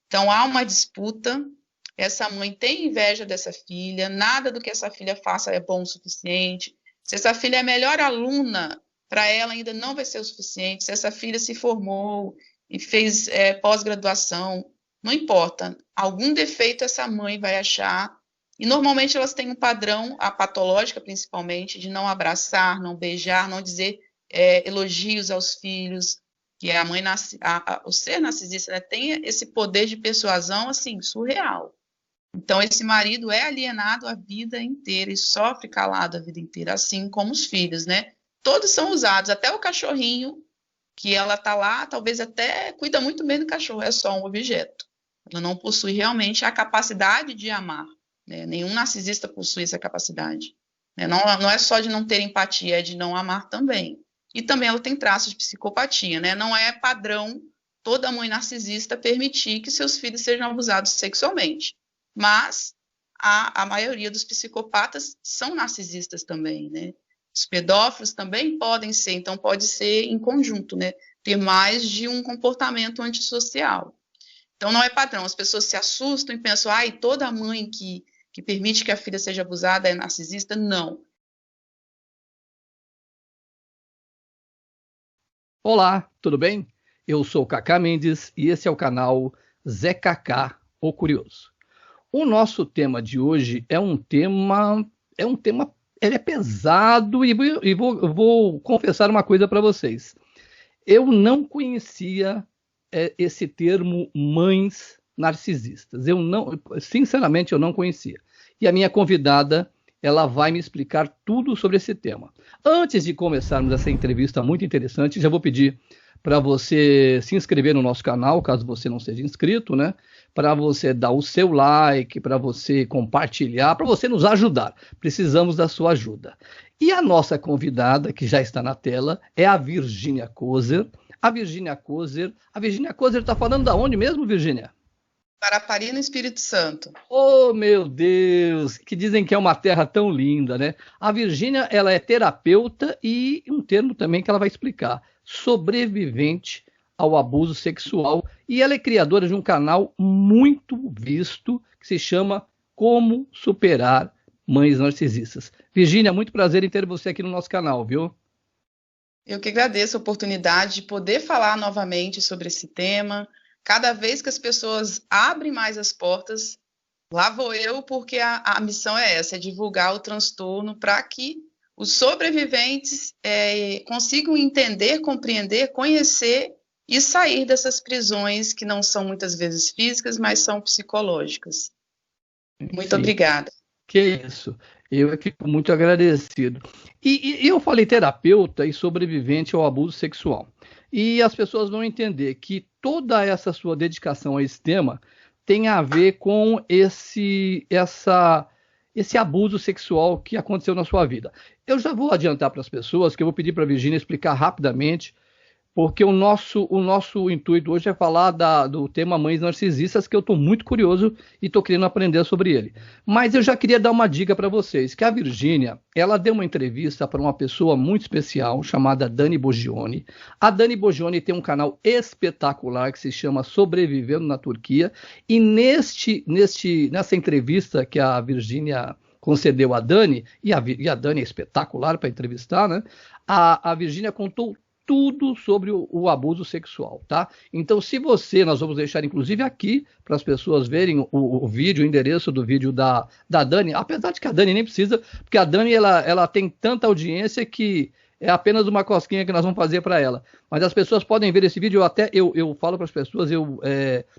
Então, há uma disputa, essa mãe tem inveja dessa filha, nada do que essa filha faça é bom o suficiente. Se essa filha é a melhor aluna, para ela ainda não vai ser o suficiente. Se essa filha se formou e fez pós-graduação, não importa. Algum defeito essa mãe vai achar. E normalmente elas têm um padrão, a patológica principalmente, de não abraçar, não beijar, não dizer elogios aos filhos, que a mãe, o ser narcisista, né, tem esse poder de persuasão, assim, surreal. Então, esse marido é alienado a vida inteira e sofre calado a vida inteira, assim como os filhos, né? Todos são usados, até o cachorrinho, que ela tá lá, talvez até cuida muito bem do cachorro, é só um objeto. Ela não possui realmente a capacidade de amar, né? Nenhum narcisista possui essa capacidade, né? Não é só de não ter empatia, é de não amar também. E também ela tem traços de psicopatia, né? Não é padrão toda mãe narcisista permitir que seus filhos sejam abusados sexualmente. Mas a maioria dos psicopatas são narcisistas também, né? Os pedófilos também podem ser, então pode ser em conjunto, né? Ter mais de um comportamento antissocial. Então não é padrão, as pessoas se assustam e pensam, ai, toda mãe que permite que a filha seja abusada é narcisista. Não. Olá, tudo bem? Eu sou Cacá Mendes e esse é o canal Zé Cacá, o Curioso. O nosso tema de hoje ele é pesado e vou confessar uma coisa para vocês. Eu não conhecia esse termo mães narcisistas. Sinceramente, eu não conhecia. E a minha convidada, ela vai me explicar tudo sobre esse tema. Antes de começarmos essa entrevista muito interessante, já vou pedir para você se inscrever no nosso canal, caso você não seja inscrito, né? Para você dar o seu like, para você compartilhar, para você nos ajudar. Precisamos da sua ajuda. E a nossa convidada, que já está na tela, é a Virgínia Kozer. A Virgínia Kozer está falando da onde mesmo, Virgínia? Parapari, no Espírito Santo. Oh, meu Deus, que dizem que é uma terra tão linda, né? A Virgínia, ela é terapeuta e um termo também que ela vai explicar, sobrevivente ao abuso sexual, e ela é criadora de um canal muito visto que se chama Como Superar Mães Narcisistas. Virgínia, muito prazer em ter você aqui no nosso canal, viu? Eu que agradeço a oportunidade de poder falar novamente sobre esse tema. Cada vez que as pessoas abrem mais as portas, lá vou eu, porque a missão é essa, é divulgar o transtorno para que os sobreviventes consigam entender, compreender, conhecer e sair dessas prisões que não são muitas vezes físicas, mas são psicológicas. Muito Sim. obrigada. Que isso, eu fico muito agradecido. E eu falei terapeuta e sobrevivente ao abuso sexual. E as pessoas vão entender que toda essa sua dedicação a esse tema tem a ver com esse abuso sexual que aconteceu na sua vida. Eu já vou adiantar para as pessoas que eu vou pedir para a Virgínia explicar rapidamente, porque o nosso intuito hoje é falar do tema mães narcisistas, que eu estou muito curioso e estou querendo aprender sobre ele. Mas eu já queria dar uma dica para vocês, que a Virgínia, ela deu uma entrevista para uma pessoa muito especial, chamada Dani Boggioni. A Dani Boggioni tem um canal espetacular que se chama Sobrevivendo na Turquia, e nessa entrevista que a Virgínia concedeu a Dani, e a Dani é espetacular para entrevistar, né? A Virgínia contou tudo sobre o abuso sexual, tá? Então, nós vamos deixar inclusive aqui para as pessoas verem o vídeo, o endereço do vídeo da Dani, apesar de que a Dani nem precisa, porque a Dani ela tem tanta audiência que é apenas uma cosquinha que nós vamos fazer para ela. Mas as pessoas podem ver esse vídeo, eu falo para as pessoas,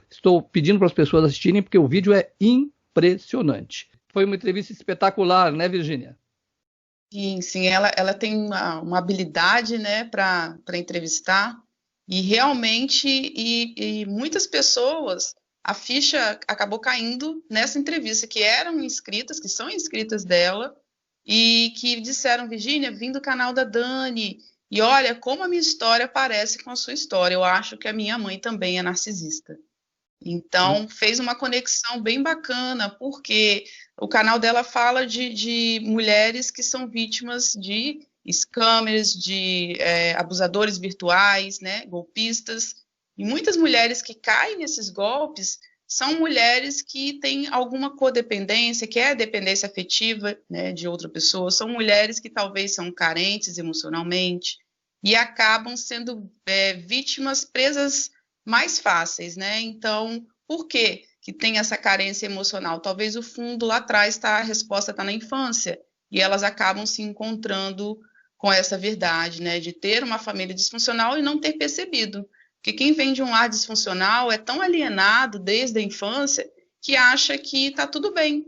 estou pedindo para as pessoas assistirem, porque o vídeo é impressionante. Foi uma entrevista espetacular, né, Virgínia? Sim, ela tem uma habilidade, né, para entrevistar, e realmente, e muitas pessoas, a ficha acabou caindo nessa entrevista, que eram inscritas, que são inscritas dela, e que disseram, Virgínia, vim do canal da Dani, e olha como a minha história parece com a sua história, eu acho que a minha mãe também é narcisista. Então, fez uma conexão bem bacana, porque o canal dela fala de mulheres que são vítimas de scammers, de abusadores virtuais, né, golpistas, e muitas mulheres que caem nesses golpes são mulheres que têm alguma codependência, que é dependência afetiva, né, de outra pessoa, são mulheres que talvez são carentes emocionalmente e acabam sendo vítimas presas mais fáceis, né? Então, por que tem essa carência emocional? Talvez o fundo lá atrás a resposta está na infância, e elas acabam se encontrando com essa verdade, né, de ter uma família disfuncional e não ter percebido. Porque quem vem de um lar disfuncional é tão alienado desde a infância que acha que está tudo bem.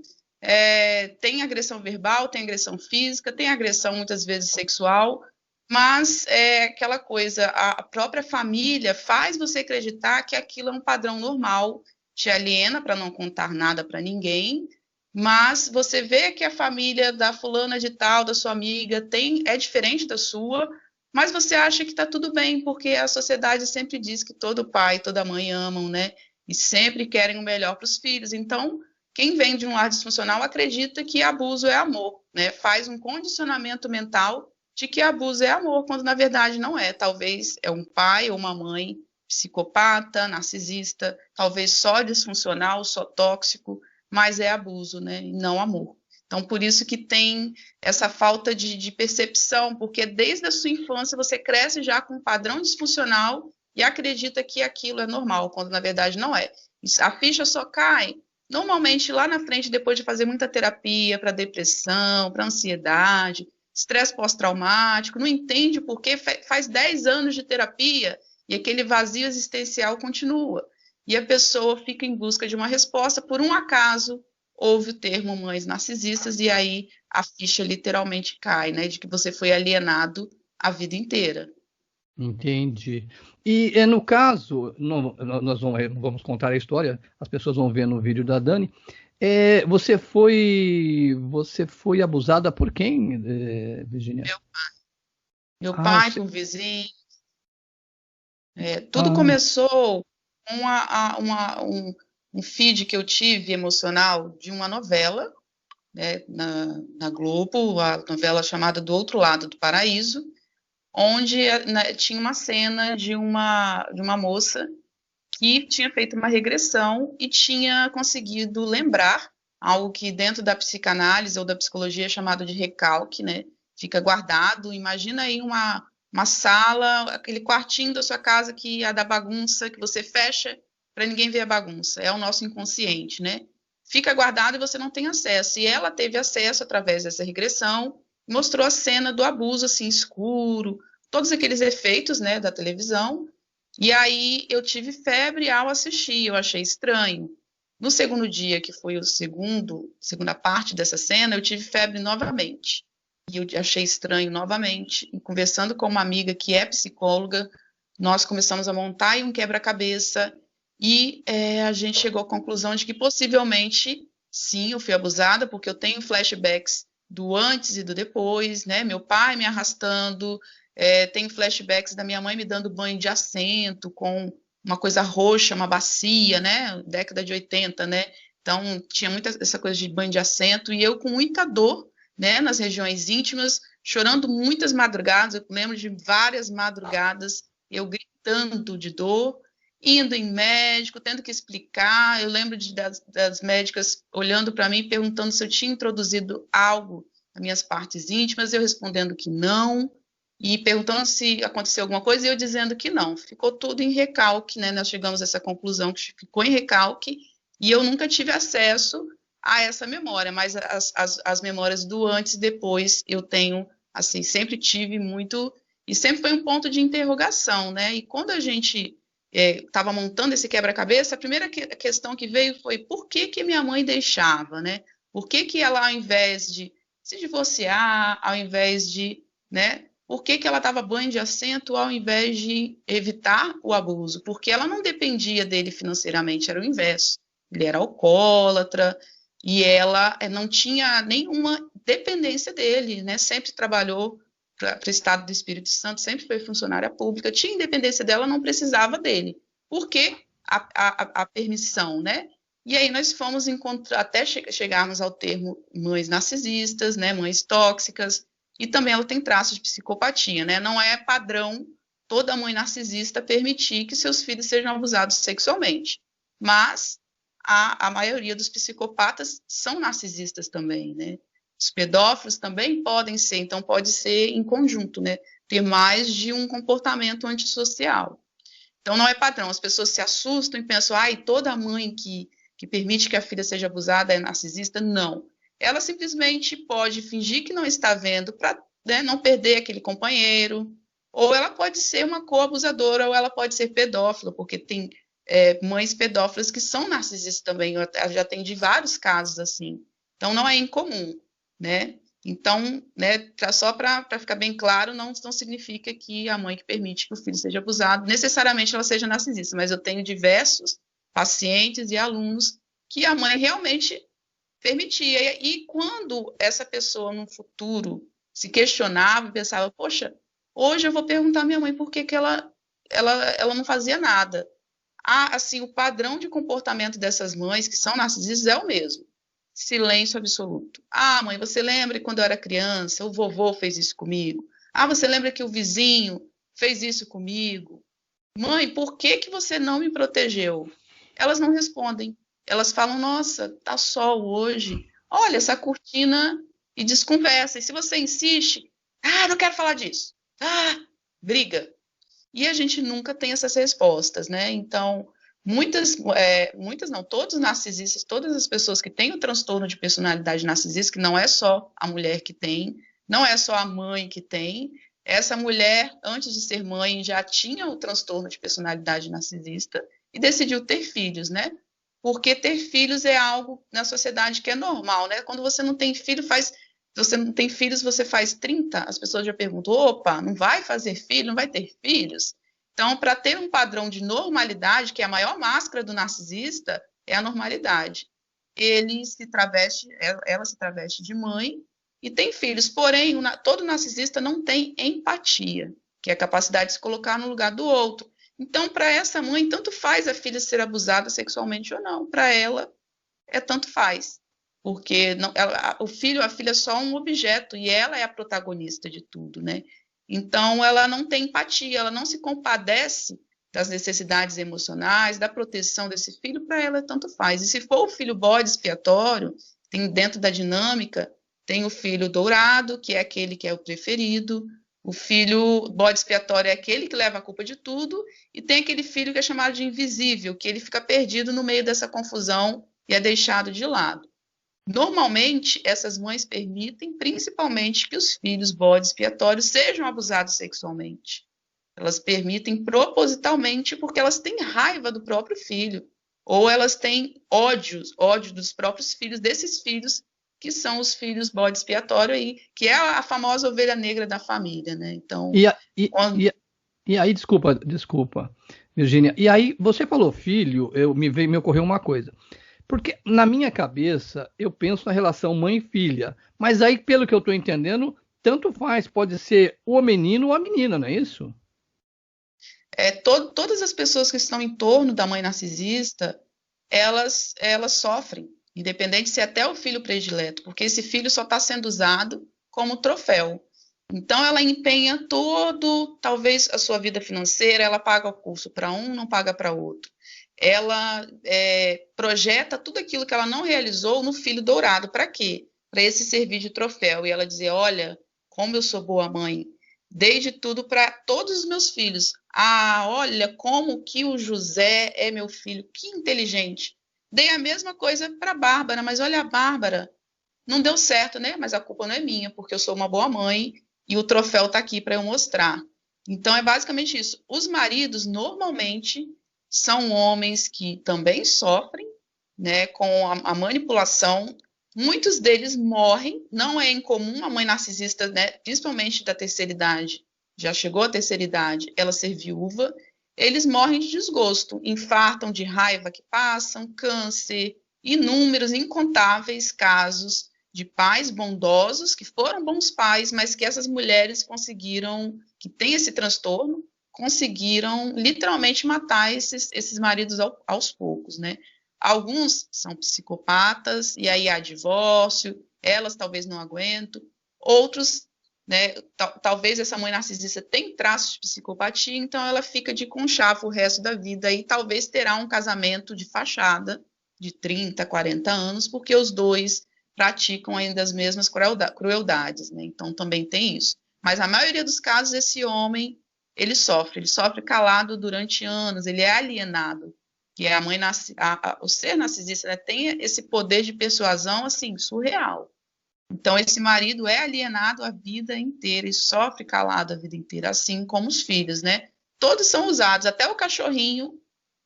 Tem agressão verbal, tem agressão física, tem agressão muitas vezes sexual, mas é aquela coisa, a própria família faz você acreditar que aquilo é um padrão normal, te aliena para não contar nada para ninguém, mas você vê que a família da fulana de tal, da sua amiga, é diferente da sua, mas você acha que está tudo bem, porque a sociedade sempre diz que todo pai, toda mãe amam, né? E sempre querem o melhor para os filhos. Então, quem vem de um lar disfuncional acredita que abuso é amor, né? Faz um condicionamento mental de que abuso é amor, quando na verdade não é. Talvez é um pai ou uma mãe psicopata, narcisista, talvez só disfuncional, só tóxico, mas é abuso, né? E não amor. Então, por isso que tem essa falta de percepção, porque desde a sua infância você cresce já com um padrão disfuncional e acredita que aquilo é normal, quando na verdade não é. A ficha só cai normalmente lá na frente, depois de fazer muita terapia para depressão, para ansiedade, estresse pós-traumático, não entende por que faz 10 anos de terapia e aquele vazio existencial continua. E a pessoa fica em busca de uma resposta, por um acaso, ouve o termo mães narcisistas e aí a ficha literalmente cai, né, de que você foi alienado a vida inteira. Entendi. E no caso, nós não vamos contar a história, as pessoas vão ver no vídeo da Dani. Você foi abusada por quem, Virginia? Meu pai, por vizinho. Tudo começou com um feed que eu tive emocional de uma novela, né, na Globo, a novela chamada Do Outro Lado do Paraíso, onde tinha uma cena de uma moça que tinha feito uma regressão e tinha conseguido lembrar algo que dentro da psicanálise ou da psicologia é chamado de recalque, né? Fica guardado. Imagina aí uma sala, aquele quartinho da sua casa que é da bagunça, que você fecha para ninguém ver a bagunça. É o nosso inconsciente, né? Fica guardado e você não tem acesso. E ela teve acesso através dessa regressão, mostrou a cena do abuso, assim, escuro, todos aqueles efeitos, né, da televisão. E aí eu tive febre ao assistir, eu achei estranho. No segundo dia, que foi segunda parte dessa cena, eu tive febre novamente. E eu achei estranho novamente. E conversando com uma amiga que é psicóloga, nós começamos a montar um quebra-cabeça e a gente chegou à conclusão de que possivelmente, sim, eu fui abusada, porque eu tenho flashbacks do antes e do depois, né? Meu pai me arrastando, tenho flashbacks da minha mãe me dando banho de assento com uma coisa roxa, uma bacia, né? Década de 80, né? Então, tinha muita essa coisa de banho de assento e eu com muita dor, né, nas regiões íntimas, chorando muitas madrugadas. Eu lembro de várias madrugadas, eu gritando de dor, indo em médico, tendo que explicar. Eu lembro das médicas olhando para mim, perguntando se eu tinha introduzido algo nas minhas partes íntimas, eu respondendo que não, e perguntando se aconteceu alguma coisa, e eu dizendo que não. Ficou tudo em recalque, né? Nós chegamos a essa conclusão que ficou em recalque, e eu nunca tive acesso a essa memória, mas as memórias do antes e depois eu tenho, assim, sempre tive muito, e sempre foi um ponto de interrogação, né? E quando a gente estava montando esse quebra-cabeça, a primeira questão que veio foi por que minha mãe deixava, né? Por que ela, ao invés de se divorciar, ao invés de, né? Por que ela dava banho de assento ao invés de evitar o abuso? Porque ela não dependia dele financeiramente, era o inverso. Ele era alcoólatra, e ela não tinha nenhuma dependência dele, né? Sempre trabalhou para o Estado do Espírito Santo, sempre foi funcionária pública, tinha independência dela, não precisava dele. Por que a permissão, né? E aí nós fomos encontrar, até chegarmos ao termo mães narcisistas, né? Mães tóxicas, e também ela tem traços de psicopatia, né? Não é padrão toda mãe narcisista permitir que seus filhos sejam abusados sexualmente, mas a maioria dos psicopatas são narcisistas também, né? Os pedófilos também podem ser, então pode ser em conjunto, né? Ter mais de um comportamento antissocial. Então não é padrão, as pessoas se assustam e pensam, ai, toda mãe que permite que a filha seja abusada é narcisista. Não. Ela simplesmente pode fingir que não está vendo para, né, não perder aquele companheiro, ou ela pode ser uma coabusadora, ou ela pode ser pedófila, porque tem mães pedófilas que são narcisistas também, eu já atendi vários casos assim. Então não é incomum, né? Então, né, só para ficar bem claro, não significa que a mãe que permite que o filho seja abusado, necessariamente ela seja narcisista, mas eu tenho diversos pacientes e alunos que a mãe realmente permitia. E quando essa pessoa, no futuro, se questionava e pensava, poxa, hoje eu vou perguntar à minha mãe por que ela não fazia nada. Assim, o padrão de comportamento dessas mães que são narcisistas é o mesmo. Silêncio absoluto. Mãe, você lembra quando eu era criança, o vovô fez isso comigo? Você lembra que o vizinho fez isso comigo? Mãe, por que você não me protegeu? Elas não respondem. Elas falam, nossa, tá sol hoje. Olha essa cortina e desconversa. E se você insiste, não quero falar disso. Briga. E a gente nunca tem essas respostas, né? Então, muitas não, todos os narcisistas, todas as pessoas que têm o transtorno de personalidade narcisista, que não é só a mulher que tem, não é só a mãe que tem, essa mulher, antes de ser mãe, já tinha o transtorno de personalidade narcisista e decidiu ter filhos, né? Porque ter filhos é algo na sociedade que é normal, né? Quando você não tem filho, você não tem filhos, você faz 30, as pessoas já perguntam, opa, não vai fazer filho, não vai ter filhos? Então, para ter um padrão de normalidade, que é a maior máscara do narcisista, é a normalidade. Ela se traveste de mãe e tem filhos, porém, todo narcisista não tem empatia, que é a capacidade de se colocar no lugar do outro. Então, para essa mãe, tanto faz a filha ser abusada sexualmente ou não, para ela, tanto faz. Porque o filho, a filha é só um objeto e ela é a protagonista de tudo, né? Então, ela não tem empatia, ela não se compadece das necessidades emocionais, da proteção desse filho, para ela tanto faz. E se for o filho bode expiatório, tem dentro da dinâmica, tem o filho dourado, que é aquele que é o preferido, o filho bode expiatório é aquele que leva a culpa de tudo, e tem aquele filho que é chamado de invisível, que ele fica perdido no meio dessa confusão e é deixado de lado. Normalmente, essas mães permitem, principalmente, que os filhos bode expiatórios sejam abusados sexualmente. Elas permitem propositalmente porque elas têm raiva do próprio filho, ou elas têm ódio dos próprios filhos, desses filhos que são os filhos bode expiatório aí, que é a famosa ovelha negra da família, né? Então, e aí, desculpa, Virgínia. E aí, você falou filho, me ocorreu uma coisa. Porque na minha cabeça, eu penso na relação mãe e filha. Mas aí, pelo que eu estou entendendo, tanto faz, pode ser o menino ou a menina, não é isso? Todas as pessoas que estão em torno da mãe narcisista, elas sofrem, independente se é até o filho predileto, porque esse filho só está sendo usado como troféu. Então, ela empenha talvez a sua vida financeira, ela paga o curso para um, não paga para outro. Ela projeta tudo aquilo que ela não realizou no filho dourado. Para quê? Para esse servir de troféu. E ela dizer, olha, como eu sou boa mãe, dei de tudo para todos os meus filhos. Olha como que o José é meu filho, que inteligente. Dei a mesma coisa para a Bárbara, mas olha a Bárbara, não deu certo, né? Mas a culpa não é minha, porque eu sou uma boa mãe e o troféu está aqui para eu mostrar. Então, é basicamente isso. Os maridos, normalmente, são homens que também sofrem, né, com a manipulação. Muitos deles morrem, não é incomum a mãe narcisista, né, principalmente da terceira idade, já chegou à terceira idade, ela ser viúva, eles morrem de desgosto, infartam de raiva que passam, câncer, inúmeros, incontáveis casos de pais bondosos, que foram bons pais, mas que essas mulheres conseguiram, que têm esse transtorno, conseguiram literalmente matar esses maridos aos poucos, né? Alguns são psicopatas, e aí há divórcio, elas talvez não aguentam, outros, né, talvez essa mãe narcisista tenha traços de psicopatia, então ela fica de conchavo o resto da vida, e talvez terá um casamento de fachada, de 30, 40 anos, porque os dois praticam ainda as mesmas crueldades, né? Então também tem isso. Mas na maioria dos casos, esse homem, ele sofre calado durante anos, ele é alienado. Que a mãe, o ser narcisista, né, tem esse poder de persuasão, assim, surreal. Então, esse marido é alienado a vida inteira e sofre calado a vida inteira, assim como os filhos, né? Todos são usados, até o cachorrinho,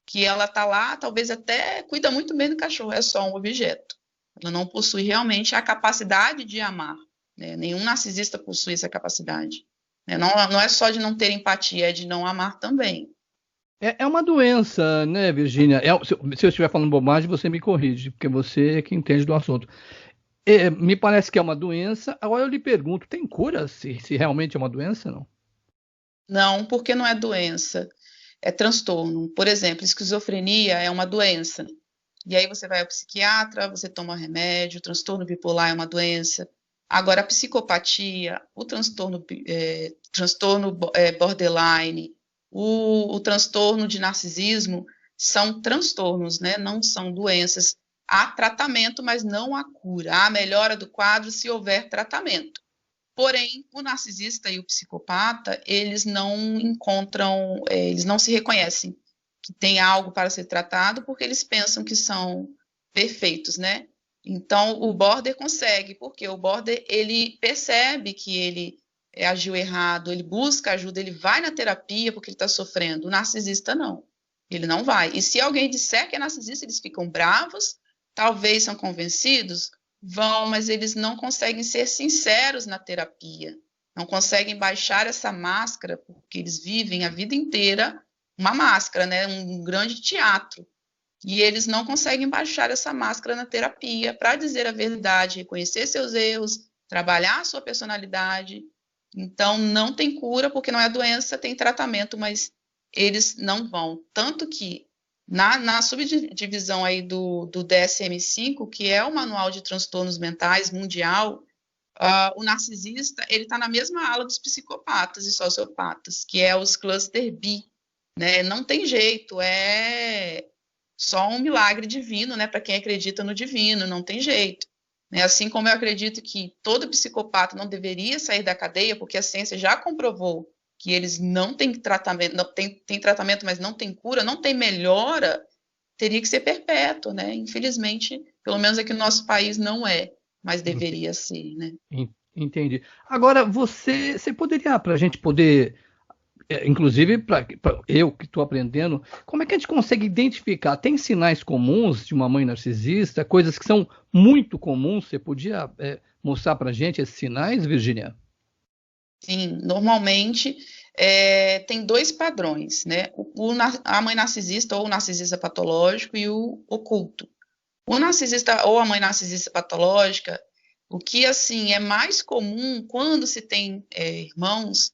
que ela tá lá, talvez até cuida muito bem do cachorro, é só um objeto. Ela não possui realmente a capacidade de amar, né? Nenhum narcisista possui essa capacidade. Né? Não é só de não ter empatia, é de não amar também. É uma doença, né, Virgínia? Se eu estiver falando bobagem, você me corrige, porque você é que entende do assunto. Me parece que é uma doença. Agora eu lhe pergunto, tem cura se realmente é uma doença, não? Não, porque não é doença, é transtorno. Por exemplo, esquizofrenia é uma doença. E aí você vai ao psiquiatra, você toma remédio, o transtorno bipolar é uma doença. Agora, a psicopatia, o transtorno borderline, o transtorno de narcisismo são transtornos, né? Não são doenças. Há tratamento, mas não há cura. Há melhora do quadro se houver tratamento. Porém, o narcisista e o psicopata, eles não encontram, eles não se reconhecem que tem algo para ser tratado, porque eles pensam que são perfeitos, né? Então, o border consegue, porque o border, ele percebe que ele agiu errado, ele busca ajuda, ele vai na terapia porque ele está sofrendo. O narcisista, não. Ele não vai. E se alguém disser que é narcisista, eles ficam bravos, talvez são convencidos, vão, mas eles não conseguem ser sinceros na terapia, não conseguem baixar essa máscara, porque eles vivem a vida inteira uma máscara, né? Um grande teatro. E eles não conseguem baixar essa máscara na terapia para dizer a verdade, reconhecer seus erros, trabalhar a sua personalidade. Então, não tem cura, porque não é doença, tem tratamento, mas eles não vão. Tanto que na subdivisão aí do DSM-5, que é o Manual de Transtornos Mentais Mundial, o narcisista ele está na mesma ala dos psicopatas e sociopatas, que é os cluster B, né? Não tem jeito, é só um milagre divino, né? Para quem acredita no divino, não tem jeito. Né? Assim como eu acredito que todo psicopata não deveria sair da cadeia, porque a ciência já comprovou que eles não têm tratamento, não tem tratamento, mas não tem cura, não tem melhora, teria que ser perpétuo, né? Infelizmente, pelo menos aqui no nosso país não é, mas deveria ser, né? Entendi. Agora, você poderia, para a gente poder, inclusive para eu que estou aprendendo, como é que a gente consegue identificar? Tem sinais comuns de uma mãe narcisista, coisas que são muito comuns? Você podia mostrar para a gente esses sinais, Virgínia? Sim, normalmente tem dois padrões, né? A mãe narcisista ou o narcisista patológico e o oculto. O narcisista ou a mãe narcisista patológica, o que assim é mais comum quando se tem irmãos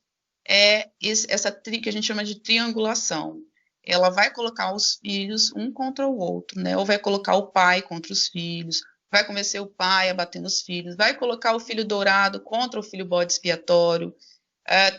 é essa que a gente chama de triangulação. Ela vai colocar os filhos um contra o outro, né? Ou vai colocar o pai contra os filhos, vai convencer o pai a bater nos filhos, vai colocar o filho dourado contra o filho bode expiatório.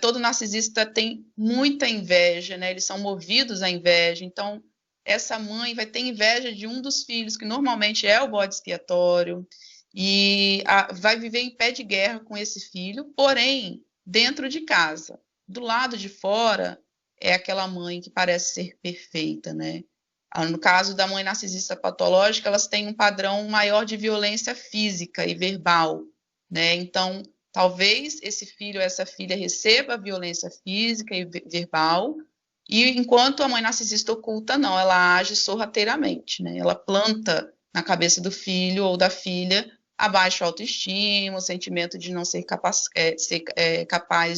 Todo narcisista tem muita inveja, né? Eles são movidos à inveja. Então, essa mãe vai ter inveja de um dos filhos, que normalmente é o bode expiatório, e vai viver em pé de guerra com esse filho, porém, dentro de casa. Do lado de fora, é aquela mãe que parece ser perfeita, né? No caso da mãe narcisista patológica, elas têm um padrão maior de violência física e verbal, né? Então, talvez esse filho ou essa filha receba violência física e verbal, e enquanto a mãe narcisista oculta, não, ela age sorrateiramente, né? Ela planta na cabeça do filho ou da filha a baixa autoestima, o sentimento de não ser capaz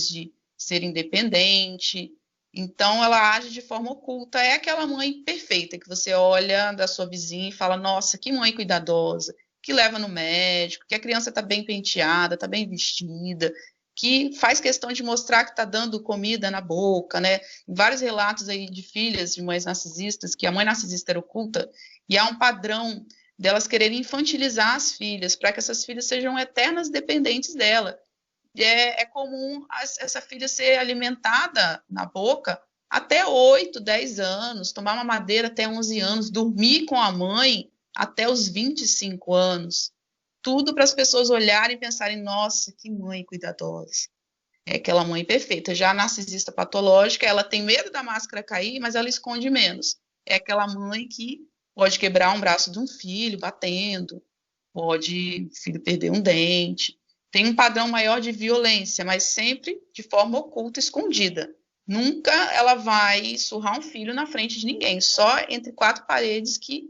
de ser independente. Então, ela age de forma oculta. É aquela mãe perfeita que você olha da sua vizinha e fala: nossa, que mãe cuidadosa, que leva no médico, que a criança está bem penteada, está bem vestida, que faz questão de mostrar que está dando comida na boca, né? Vários relatos aí de filhas de mães narcisistas, que a mãe narcisista era oculta, e há um padrão delas quererem infantilizar as filhas, para que essas filhas sejam eternas dependentes dela. É comum essa filha ser alimentada na boca até 8, 10 anos, tomar mamadeira até 11 anos, dormir com a mãe até os 25 anos, tudo para as pessoas olharem e pensarem, nossa, que mãe cuidadosa. É aquela mãe perfeita. Já a narcisista patológica, ela tem medo da máscara cair, mas ela esconde menos. É aquela mãe que pode quebrar um braço de um filho batendo, pode o filho perder um dente. Tem um padrão maior de violência, mas sempre de forma oculta, escondida. Nunca ela vai surrar um filho na frente de ninguém, só entre quatro paredes que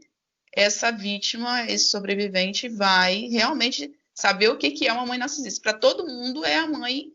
essa vítima, esse sobrevivente, vai realmente saber o que é uma mãe narcisista. Para todo mundo é a mãe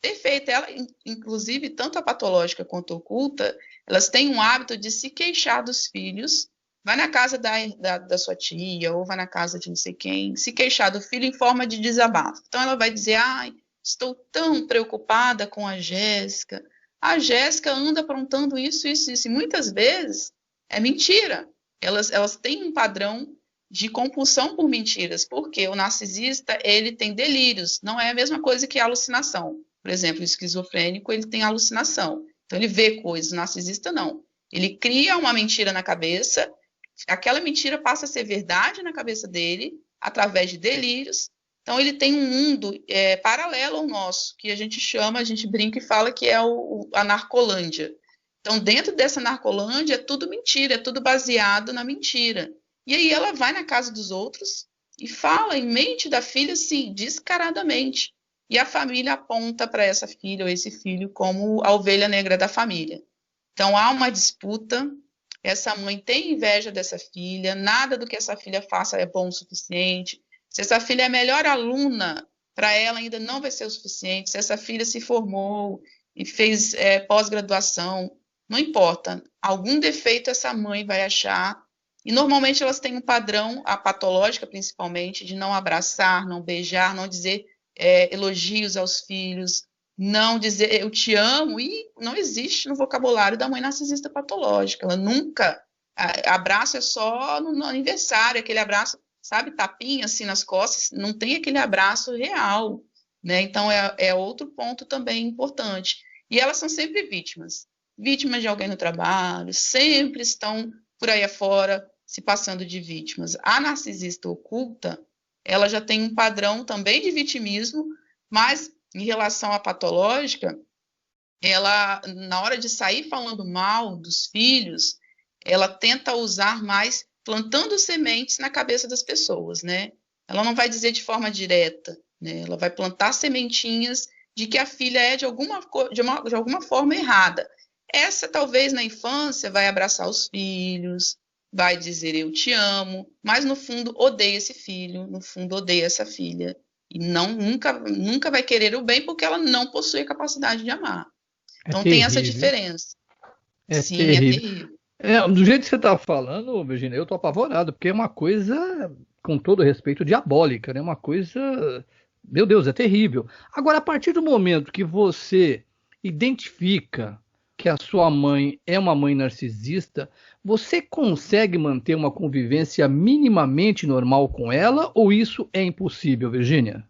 perfeita. Ela, inclusive, tanto a patológica quanto a oculta, elas têm um hábito de se queixar dos filhos. Vai na casa da sua tia ou vai na casa de não sei quem, se queixar do filho em forma de desabafo. Então ela vai dizer, ai, estou tão preocupada com a Jéssica. A Jéssica anda aprontando isso, isso, isso. E muitas vezes é mentira. Elas têm um padrão de compulsão por mentiras, porque o narcisista, ele tem delírios, não é a mesma coisa que a alucinação. Por exemplo, o esquizofrênico, ele tem alucinação, então ele vê coisas, o narcisista não. Ele cria uma mentira na cabeça, aquela mentira passa a ser verdade na cabeça dele, através de delírios, então ele tem um mundo paralelo ao nosso, que a gente brinca e fala que é a Narcolândia. Então, dentro dessa Narcolândia, é tudo mentira, é tudo baseado na mentira. E aí ela vai na casa dos outros e fala em mente da filha, assim, descaradamente. E a família aponta para essa filha ou esse filho como a ovelha negra da família. Então há uma disputa, essa mãe tem inveja dessa filha, nada do que essa filha faça é bom o suficiente. Se essa filha é a melhor aluna, para ela ainda não vai ser o suficiente. Se essa filha se formou e fez pós-graduação, não importa, algum defeito essa mãe vai achar. E normalmente elas têm um padrão, a patológica principalmente, de não abraçar, não beijar, não dizer elogios aos filhos, não dizer eu te amo, e não existe no vocabulário da mãe narcisista patológica. Ela nunca. Abraço é só no aniversário, aquele abraço, sabe, tapinha assim nas costas, não tem aquele abraço real, né? Então é outro ponto também importante. E elas são sempre vítimas. Vítimas de alguém no trabalho, sempre estão por aí afora se passando de vítimas. A narcisista oculta, ela já tem um padrão também de vitimismo, mas em relação à patológica, ela, na hora de sair falando mal dos filhos, ela tenta usar mais plantando sementes na cabeça das pessoas, né? Ela não vai dizer de forma direta, né? Ela vai plantar sementinhas de que a filha é de alguma forma errada. Essa, talvez, na infância, vai abraçar os filhos, vai dizer eu te amo, mas no fundo odeia esse filho, no fundo odeia essa filha. E nunca vai querer o bem porque ela não possui a capacidade de amar. É Então tem essa terrível. diferença. É Sim, é terrível. terrível. Do jeito que você está falando, Virginia, eu tô apavorado, porque é uma coisa, com todo respeito, diabólica, né? Uma coisa, meu Deus, é terrível. Agora, a partir do momento que você identifica que a sua mãe é uma mãe narcisista, você consegue manter uma convivência minimamente normal com ela, ou isso é impossível, Virginia?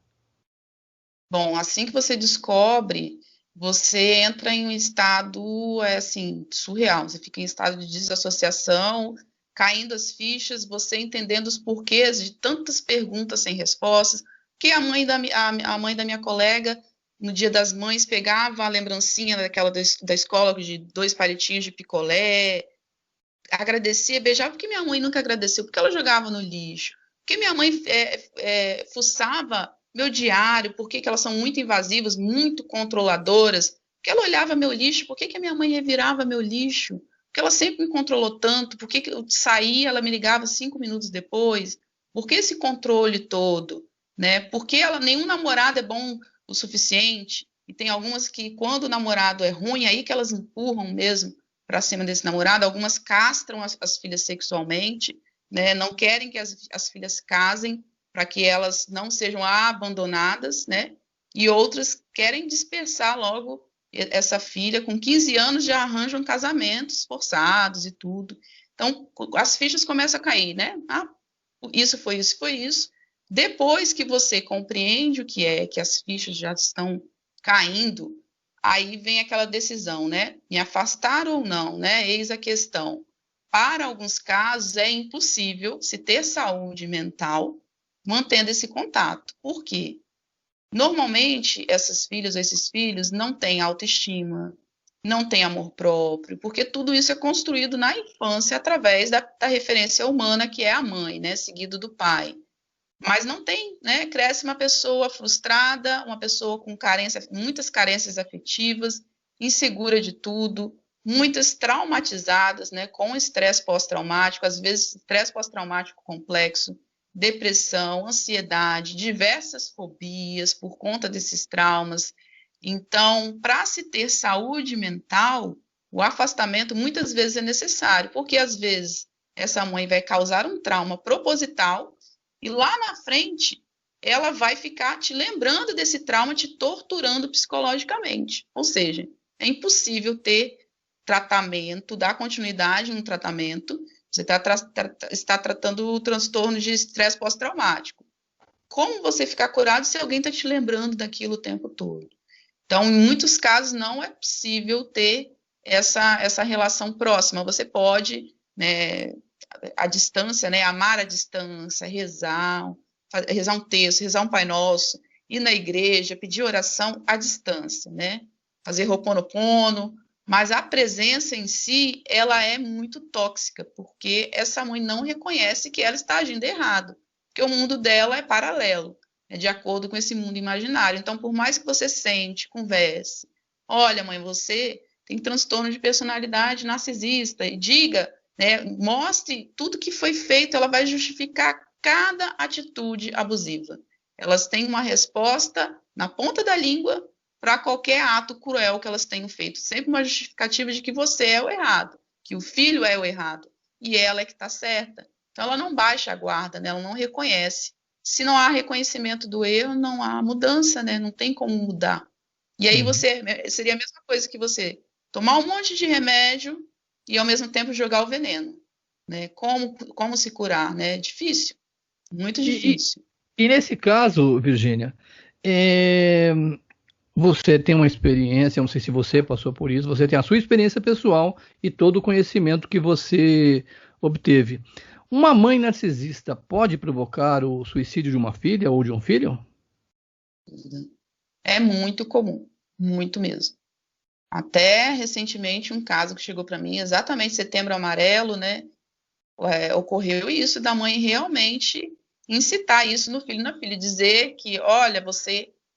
Bom, assim que você descobre, você entra em um estado assim, surreal. Você fica em estado de desassociação, caindo as fichas, você entendendo os porquês de tantas perguntas sem respostas. Que a mãe da minha colega, no Dia das Mães, pegava a lembrancinha da escola de 2 palitinhos de picolé, agradecia, beijava, porque minha mãe nunca agradeceu, porque ela jogava no lixo, porque minha mãe fuçava meu diário, porque elas são muito invasivas, muito controladoras, porque ela olhava meu lixo, por que a minha mãe revirava meu lixo? Porque ela sempre me controlou tanto, por que eu saía, ela me ligava 5 minutos depois, por que esse controle todo? Né? Porque nenhum namorado é bom o suficiente, e tem algumas que, quando o namorado é ruim, aí que elas empurram mesmo para cima desse namorado, algumas castram as filhas sexualmente, né? Não querem que as filhas casem para que elas não sejam abandonadas, né? E outras querem dispersar logo essa filha, com 15 anos já arranjam casamentos forçados e tudo. Então, as fichas começam a cair, né? Isso foi isso, foi isso. Depois que você compreende o que é, que as fichas já estão caindo, aí vem aquela decisão, né? Me afastar ou não, né? Eis a questão. para alguns casos, é impossível se ter saúde mental mantendo esse contato. Por quê? Normalmente, essas filhas ou esses filhos não têm autoestima, não têm amor próprio, porque tudo isso é construído na infância através da referência humana, que é a mãe, né, seguido do pai. Mas não tem, né? Cresce uma pessoa frustrada, uma pessoa com muitas carências afetivas, insegura de tudo, muitas traumatizadas, né? Com estresse pós-traumático, às vezes estresse pós-traumático complexo, depressão, ansiedade, diversas fobias por conta desses traumas. Então, para se ter saúde mental, o afastamento muitas vezes é necessário, porque às vezes essa mãe vai causar um trauma proposital e lá na frente ela vai ficar te lembrando desse trauma, te torturando psicologicamente. Ou seja, é impossível ter tratamento, dar continuidade no tratamento. Você está tratando o transtorno de estresse pós-traumático. Como você ficar curado se alguém está te lembrando daquilo o tempo todo? Então, em muitos casos, não é possível ter essa relação próxima. Você pode, né, à distância, né, amar à distância, rezar um texto, rezar um Pai Nosso, ir na igreja, pedir oração à distância, né? Fazer Ho'oponopono, mas a presença em si, ela é muito tóxica, porque essa mãe não reconhece que ela está agindo errado, porque o mundo dela é paralelo, é de acordo com esse mundo imaginário. Então, por mais que você sente, converse, olha, mãe, você tem transtorno de personalidade narcisista, e diga, né, mostre tudo que foi feito, ela vai justificar cada atitude abusiva. Elas têm uma resposta na ponta da língua para qualquer ato cruel que elas tenham feito. Sempre uma justificativa de que você é o errado, que o filho é o errado, e ela é que está certa. Então, ela não baixa a guarda, né? Ela não reconhece. Se não há reconhecimento do erro, não há mudança, né? Não tem como mudar. E aí seria a mesma coisa que você tomar um monte de remédio e, ao mesmo tempo, jogar o veneno. Né? Como se curar? Né? Difícil, muito difícil. E nesse caso, Virgínia, você tem uma experiência, não sei se você passou por isso, você tem a sua experiência pessoal e todo o conhecimento que você obteve. Uma mãe narcisista pode provocar o suicídio de uma filha ou de um filho? É muito comum, muito mesmo. Até recentemente um caso que chegou para mim, exatamente Setembro Amarelo, né? Ocorreu isso da mãe realmente incitar isso no filho e na filha, dizer que, olha,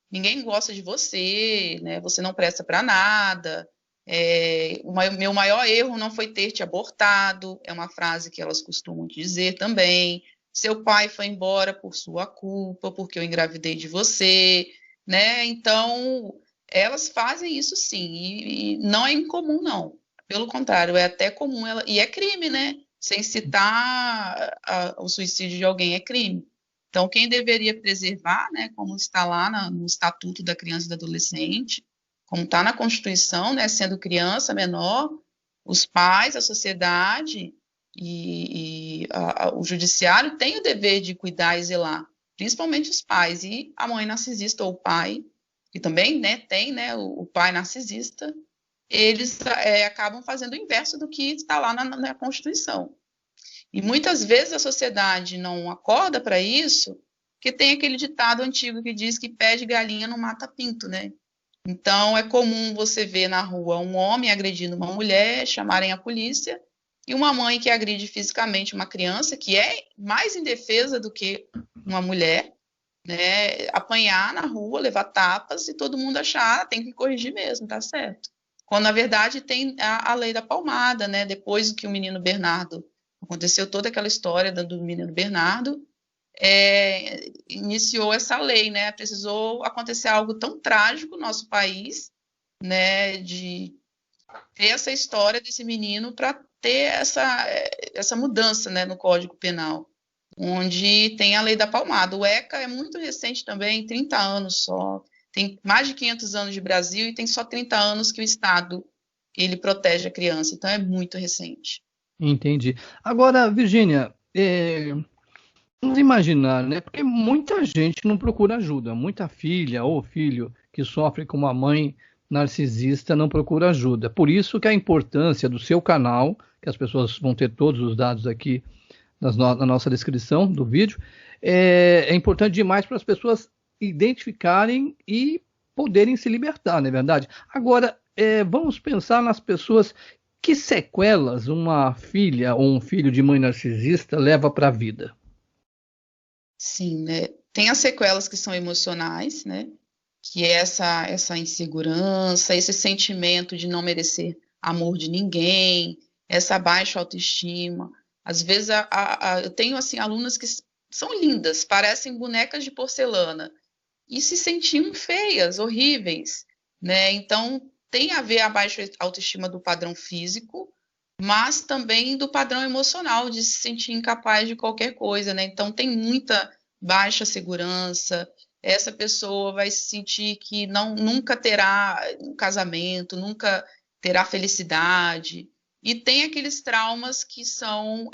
ninguém gosta de você, né? Você não presta para nada. Meu maior erro não foi ter te abortado, é uma frase que elas costumam dizer também. Seu pai foi embora por sua culpa, porque eu engravidei de você, né? Então, elas fazem isso sim, e não é incomum, não. Pelo contrário, é até comum, e é crime, né? Sem citar o suicídio de alguém é crime. Então, quem deveria preservar, né, como está lá no Estatuto da Criança e do Adolescente, como está na Constituição, né, sendo criança menor, os pais, a sociedade e o judiciário têm o dever de cuidar e zelar, principalmente os pais. E a mãe narcisista ou o pai, que também, né, tem, né, o pai narcisista, eles acabam fazendo o inverso do que está lá na Constituição. E muitas vezes a sociedade não acorda para isso, porque tem aquele ditado antigo que diz que pé de galinha não mata pinto, né? Então, é comum você ver na rua um homem agredindo uma mulher, chamarem a polícia, e uma mãe que agride fisicamente uma criança, que é mais indefesa do que uma mulher, né, apanhar na rua, levar tapas, e todo mundo achar, tem que corrigir mesmo, tá certo. Quando, na verdade, tem a lei da palmada, né? Depois que o menino Bernardo, aconteceu toda aquela história do menino Bernardo, iniciou essa lei, né? Precisou acontecer algo tão trágico no nosso país, né? De ter essa história desse menino para ter essa mudança, né? No Código Penal, onde tem a lei da palmada. O ECA é muito recente também, 30 anos só. Tem mais de 500 anos de Brasil e tem só 30 anos que o Estado ele protege a criança. Então, é muito recente. Entendi. Agora, Virgínia, vamos imaginar, né? Porque muita gente não procura ajuda. Muita filha ou filho que sofre com uma mãe narcisista não procura ajuda. Por isso que a importância do seu canal, que as pessoas vão ter todos os dados aqui na nossa descrição do vídeo, é importante demais para as pessoas identificarem e poderem se libertar, não é verdade? Agora, vamos pensar nas pessoas, que sequelas uma filha ou um filho de mãe narcisista leva para a vida? Sim, né? Tem as sequelas que são emocionais, né? Que é essa insegurança, esse sentimento de não merecer amor de ninguém, essa baixa autoestima. Às vezes eu tenho assim alunas que são lindas, parecem bonecas de porcelana e se sentiam feias, horríveis, né? Então tem a ver a baixa autoestima do padrão físico, mas também do padrão emocional, de se sentir incapaz de qualquer coisa, né? Então tem muita baixa segurança. Essa pessoa vai se sentir que nunca terá um casamento, nunca terá felicidade. E tem aqueles traumas que são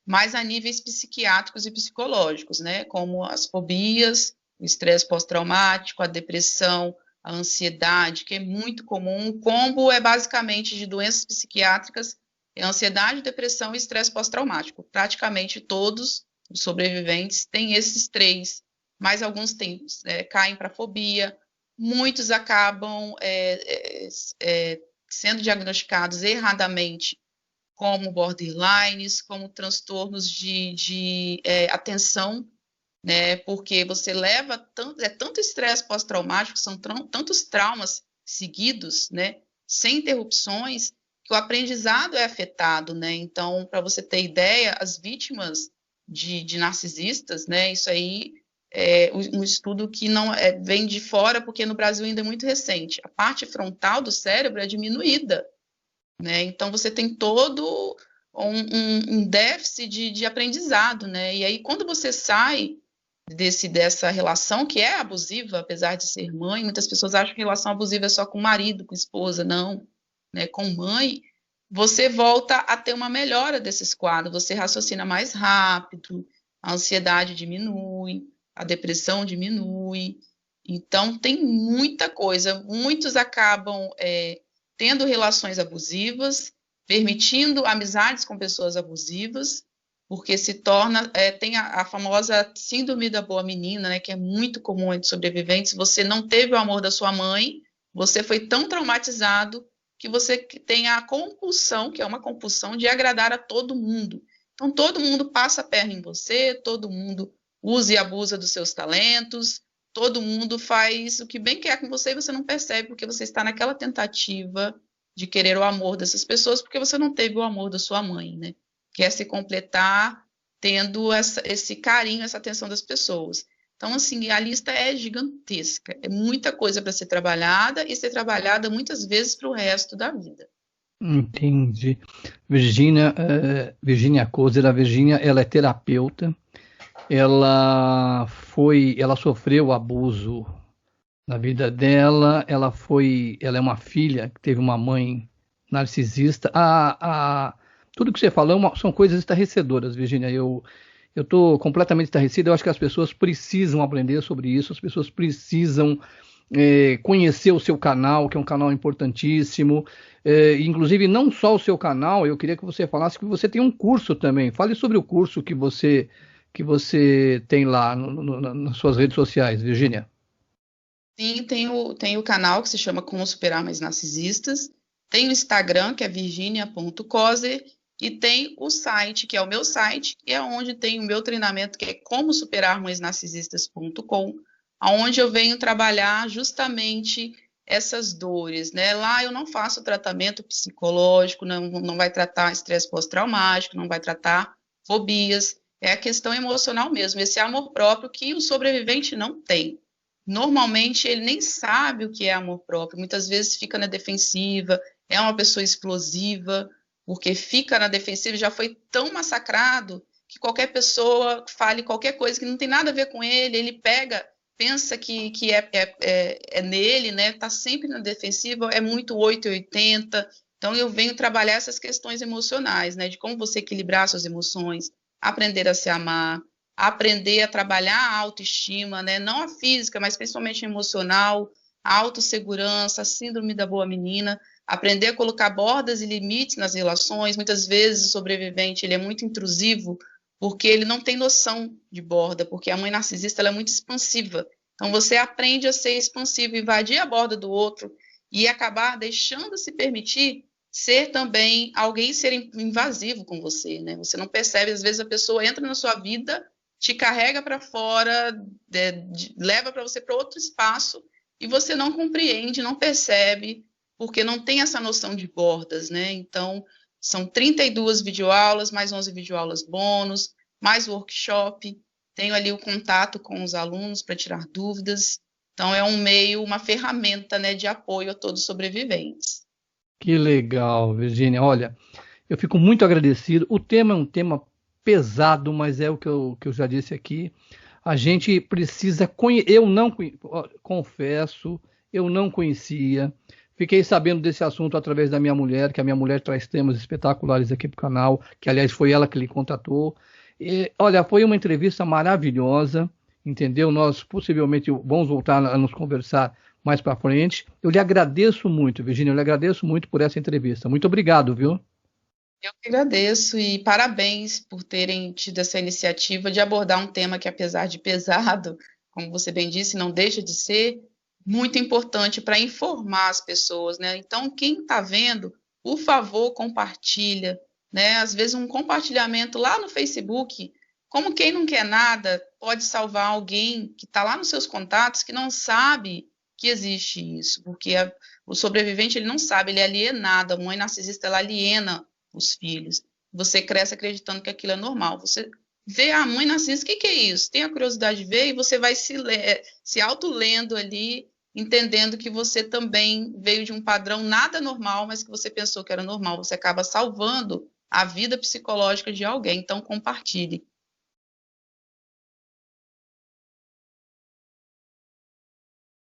mais a níveis psiquiátricos e psicológicos, né? Como as fobias, o estresse pós-traumático, a depressão, a ansiedade, que é muito comum. O combo é basicamente de doenças psiquiátricas, ansiedade, depressão e estresse pós-traumático. Praticamente todos os sobreviventes têm esses três, mas alguns caem para fobia, muitos acabam sendo diagnosticados erradamente como borderlines, como transtornos de atenção, né? Porque você leva tanto estresse pós-traumático, são tantos traumas seguidos, né? Sem interrupções, que o aprendizado é afetado, né? Então, para você ter ideia, as vítimas de narcisistas, né? Isso aí é um estudo que não vem de fora, porque no Brasil ainda é muito recente. A parte frontal do cérebro é diminuída, né? Então você tem todo um déficit de aprendizado, né? E aí quando você sai dessa relação que é abusiva, apesar de ser mãe, muitas pessoas acham que relação abusiva é só com marido, com esposa, não, né? Com mãe, você volta a ter uma melhora desses quadros, você raciocina mais rápido, a ansiedade diminui, a depressão diminui. Então, tem muita coisa. Muitos acabam tendo relações abusivas, permitindo amizades com pessoas abusivas, porque se torna, tem a famosa síndrome da boa menina, né, que é muito comum entre sobreviventes. Você não teve o amor da sua mãe, você foi tão traumatizado que você tem a compulsão, que é uma compulsão de agradar a todo mundo. Então, todo mundo passa a perna em você, todo mundo usa e abusa dos seus talentos, todo mundo faz o que bem quer com você e você não percebe, porque você está naquela tentativa de querer o amor dessas pessoas, porque você não teve o amor da sua mãe, né? Quer se completar tendo esse carinho, essa atenção das pessoas. Então, assim, a lista é gigantesca, é muita coisa para ser trabalhada e ser trabalhada muitas vezes para o resto da vida. Entendi. Virginia Kozer, a Virginia, ela é terapeuta, ela sofreu abuso na vida dela, ela é uma filha que teve uma mãe narcisista. Tudo que você falou são coisas estarrecedoras, Virginia. Eu estou completamente estarrecido. Eu acho que as pessoas precisam aprender sobre isso, as pessoas precisam conhecer o seu canal, que é um canal importantíssimo. Inclusive, não só o seu canal, eu queria que você falasse que você tem um curso também. Fale sobre o curso que você tem lá nas suas redes sociais, Virginia. Sim, tem o canal que se chama Como Superar Mães Narcisistas, tem o Instagram, que é virginia.kozer, e tem o site, que é o meu site, que é onde tem o meu treinamento, que é como superar mãesnarcisistas.com, onde eu venho trabalhar justamente essas dores, né? Lá eu não faço tratamento psicológico, não vai tratar estresse pós-traumático, não vai tratar fobias, é a questão emocional mesmo, esse amor próprio que o sobrevivente não tem. Normalmente ele nem sabe o que é amor próprio, muitas vezes fica na defensiva, é uma pessoa explosiva, porque fica na defensiva, já foi tão massacrado que qualquer pessoa fale qualquer coisa que não tem nada a ver com ele, ele pega, pensa que é nele, né? Tá sempre na defensiva, é muito 880. Então eu venho trabalhar essas questões emocionais, né? De como você equilibrar suas emoções, aprender a se amar, aprender a trabalhar a autoestima, né? Não a física, mas principalmente a emocional, a autossegurança, a síndrome da boa menina, aprender a colocar bordas e limites nas relações. Muitas vezes o sobrevivente ele é muito intrusivo porque ele não tem noção de borda, porque a mãe narcisista ela é muito expansiva. Então você aprende a ser expansivo, invadir a borda do outro e acabar deixando se permitir ser também alguém ser invasivo com você, né? Você não percebe, às vezes a pessoa entra na sua vida, te carrega para fora, leva para você para outro espaço e você não compreende, não percebe, porque não tem essa noção de bordas, né? Então, são 32 videoaulas, mais 11 videoaulas bônus, mais workshop, tenho ali o contato com os alunos para tirar dúvidas. Então, é um meio, uma ferramenta, né, de apoio a todos os sobreviventes. Que legal, Virgínia. Olha, eu fico muito agradecido. O tema é um tema pesado, mas é o que eu já disse aqui. A gente precisa conhecer. Confesso, eu não conhecia. Fiquei sabendo desse assunto através da minha mulher, que a minha mulher traz temas espetaculares aqui para o canal, que aliás foi ela que lhe contatou. E, olha, foi uma entrevista maravilhosa, entendeu? Nós possivelmente vamos voltar a nos conversar mais para frente. Eu lhe agradeço muito, Virgínia, eu lhe agradeço muito por essa entrevista. Muito obrigado, viu? Eu que agradeço e parabéns por terem tido essa iniciativa de abordar um tema que, apesar de pesado, como você bem disse, não deixa de ser muito importante para informar as pessoas, né? Então, quem está vendo, por favor, compartilha, né? Às vezes um compartilhamento lá no Facebook, como quem não quer nada, pode salvar alguém que está lá nos seus contatos que não sabe que existe isso, porque o sobrevivente ele não sabe, ele é alienado, a mãe narcisista ela aliena os filhos. Você cresce acreditando que aquilo é normal. Você vê a mãe narcisista, o que é isso? Tem a curiosidade de ver e você vai se auto-lendo ali, entendendo que você também veio de um padrão nada normal, mas que você pensou que era normal. Você acaba salvando a vida psicológica de alguém. Então, compartilhe.